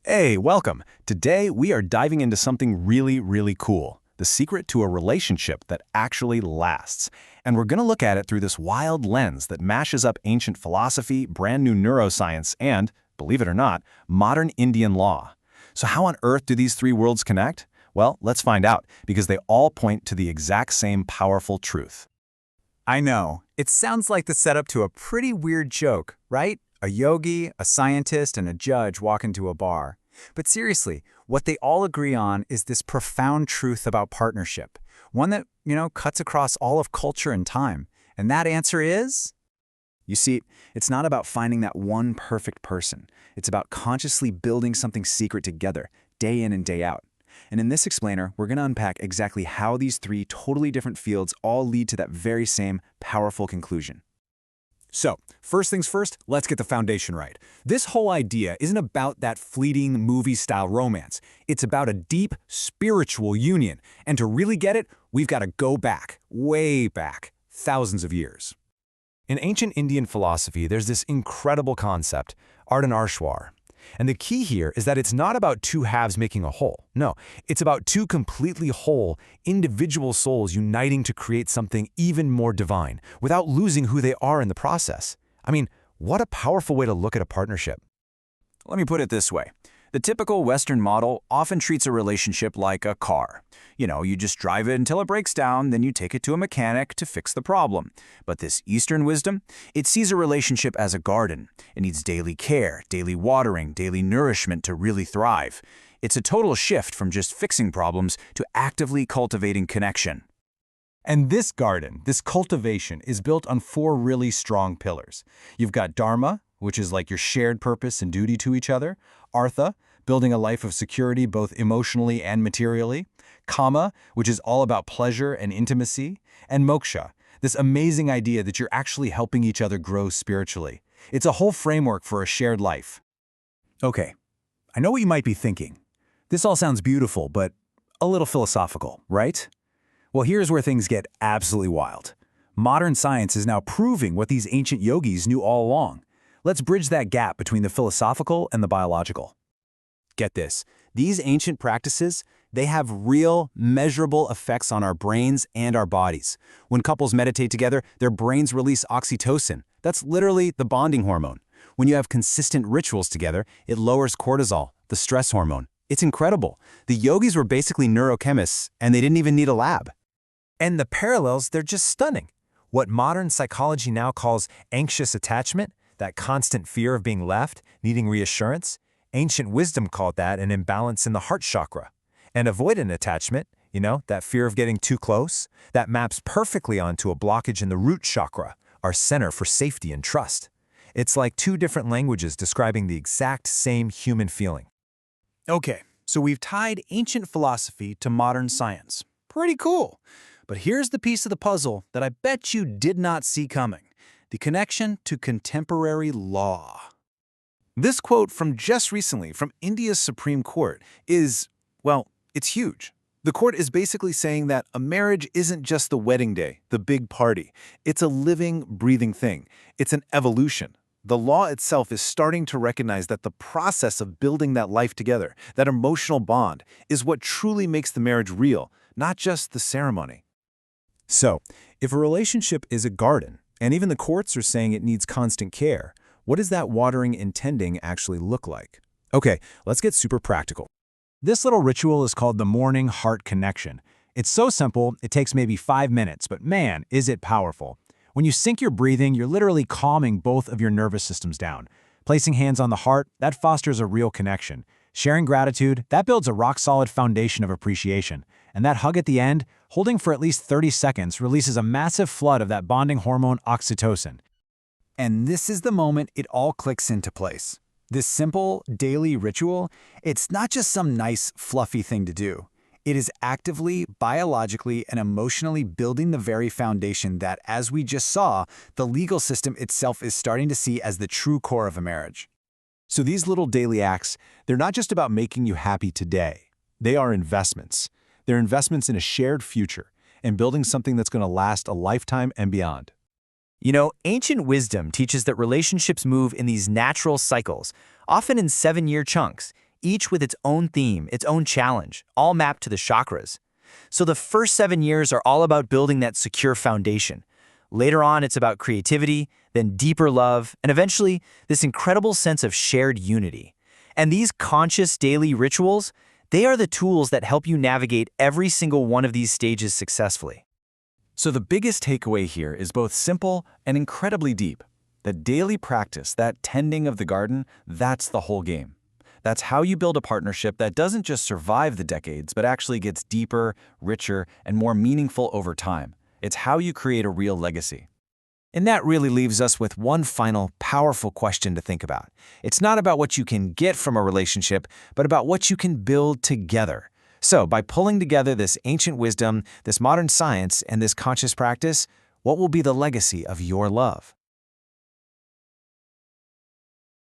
Hey, welcome. Today we are diving into something really cool, the secret to a relationship that actually lasts. And we're going to look at it through this wild lens that mashes up ancient philosophy, brand new neuroscience, and, believe it or not, modern Indian law. So how on earth do these three worlds connect? Well, let's find out, because they all point to the exact same powerful truth. I know. It sounds like the setup to a pretty weird joke, right? A yogi, a scientist, and a judge walk into a bar. But seriously, what they all agree on is this profound truth about partnership. One that, cuts across all of culture and time. And that answer is? You see, it's not about finding that one perfect person. It's about consciously building something secret together, day in and day out. And in this explainer, we're going to unpack exactly how these three totally different fields all lead to that very same powerful conclusion. So, first things first, let's get the foundation right. This whole idea isn't about that fleeting movie-style romance. It's about a deep, spiritual union. And to really get it, we've got to go back, way back, thousands of years. In ancient Indian philosophy, there's this incredible concept, Ardhanarshwar. And the key here is that it's not about two halves making a whole. No, it's about two completely whole, individual souls uniting to create something even more divine, without losing who they are in the process. I mean, what a powerful way to look at a partnership. Let me put it this way. The typical Western model often treats a relationship like a car. You just drive it until it breaks down, then you take it to a mechanic to fix the problem. But this Eastern wisdom, it sees a relationship as a garden. It needs daily care, daily watering, daily nourishment to really thrive. It's a total shift from just fixing problems to actively cultivating connection. And this garden, this cultivation, is built on four really strong pillars. You've got Dharma, which is like your shared purpose and duty to each other. Artha, building a life of security both emotionally and materially. Kama, which is all about pleasure and intimacy. And Moksha, this amazing idea that you're actually helping each other grow spiritually. It's a whole framework for a shared life. Okay, I know what you might be thinking. This all sounds beautiful, but a little philosophical, right? Well, here's where things get absolutely wild. Modern science is now proving what these ancient yogis knew all along. Let's bridge that gap between the philosophical and the biological. Get this, these ancient practices, they have real, measurable effects on our brains and our bodies. When couples meditate together, their brains release oxytocin. That's literally the bonding hormone. When you have consistent rituals together, it lowers cortisol, the stress hormone. It's incredible. The yogis were basically neurochemists, and they didn't even need a lab. And the parallels, they're just stunning. What modern psychology now calls anxious attachment, that constant fear of being left, needing reassurance, ancient wisdom called that an imbalance in the heart chakra. And avoidant attachment, that fear of getting too close, that maps perfectly onto a blockage in the root chakra, our center for safety and trust. It's like two different languages describing the exact same human feeling. Okay, so we've tied ancient philosophy to modern science. Pretty cool. But here's the piece of the puzzle that I bet you did not see coming. The connection to contemporary law. This quote from just recently from India's Supreme Court is, well, it's huge. The court is basically saying that a marriage isn't just the wedding day, the big party. It's a living, breathing thing. It's an evolution. The law itself is starting to recognize that the process of building that life together, that emotional bond, is what truly makes the marriage real, not just the ceremony. So, if a relationship is a garden, and even the courts are saying it needs constant care, what does that watering and tending actually look like? Okay, let's get super practical. This little ritual is called the morning heart connection. It's so simple, it takes maybe 5 minutes, but man, is it powerful. When you sync your breathing, you're literally calming both of your nervous systems down. Placing hands on the heart, that fosters a real connection. Sharing gratitude, that builds a rock-solid foundation of appreciation. And that hug at the end, holding for at least 30 seconds, releases a massive flood of that bonding hormone oxytocin. And this is the moment it all clicks into place. This simple, daily ritual, it's not just some nice, fluffy thing to do. It is actively, biologically, and emotionally building the very foundation that, as we just saw, the legal system itself is starting to see as the true core of a marriage. So these little daily acts, they're not just about making you happy today. They are investments. They're investments in a shared future and building something that's going to last a lifetime and beyond. Ancient wisdom teaches that relationships move in these natural cycles, often in 7-year chunks. each with its own theme, its own challenge, all mapped to the chakras. So the first 7 years are all about building that secure foundation. Later on, it's about creativity, then deeper love, and eventually, this incredible sense of shared unity. And these conscious daily rituals, they are the tools that help you navigate every single one of these stages successfully. So the biggest takeaway here is both simple and incredibly deep. The daily practice, that tending of the garden, that's the whole game. That's how you build a partnership that doesn't just survive the decades, but actually gets deeper, richer, and more meaningful over time. It's how you create a real legacy. And that really leaves us with one final, powerful question to think about. It's not about what you can get from a relationship, but about what you can build together. So, by pulling together this ancient wisdom, this modern science, and this conscious practice, what will be the legacy of your love?